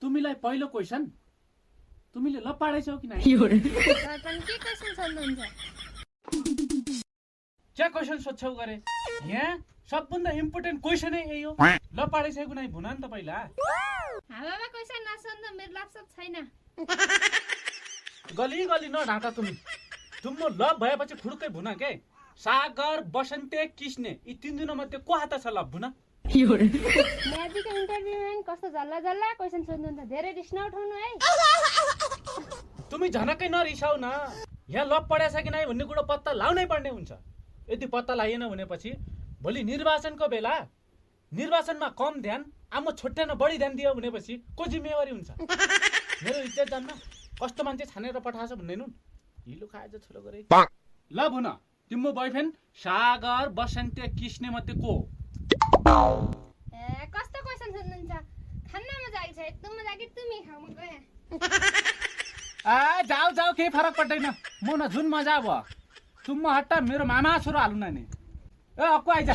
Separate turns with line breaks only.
तिमीलाई पहिलो क्वेशन तिमीले ल पाडेछौ कि नै
सर पनि के क्वेसन सोध्नुहुन्छ
क्या क्वेशन सोध्छौ गरे यहाँ सबभन्दा इम्पोर्टेन्ट क्वेशनै यही हो ल पाडेछौ कि नै भुन नि त पहिला
हावामा क्वेसन नसोध्नु मेरो लप्सप छैन
गली गली नढाँटा तुम ल भएपछि फुडुक्कै भुन के सागर बसन्ते किस्ने यी तीन दिन मध्ये को हात छ ल भुन
म्याजीको इन्टरभ्यूमा कस्तो झल्ला झल्ला क्वेसन सोध्नुहुन्छ धेरै रिस नउठाउनु है
तुमी झनक्कै नरिसाउ न यहाँ लप पढेछ कि नै भन्ने कुरो पत्ता लाउनै पर्ने हुन्छ यदि पत्ता लाइएन भनेपछि भोलि निर्वाचनको बेला निर्वाचनमा कम ध्यान आमा छोटेन बढी ध्यान दियो भनेपछि को जिम्मेवारी हुन्छ मेरो इज्जत जान्न कस्तो मान्छे छानेर पठाएछ भन्दैन हिलो खाएछ छोरो गरे ल भुन तिम्रो बोयफ्रेन्ड सागर बसन्ते किस्ने मध्ये को
ए कस्तो क्वेसन सोध्नुहुन्छ खान्न मजा आइछ एकदम मजा कि तुमी खाऊ म गए
जाऊ जाऊ केही फरक पर्दैन म न जुन मजा भयो तुम हट्टा मेरो मामा छोरो हाल्नु नानी ए अक्कु आइज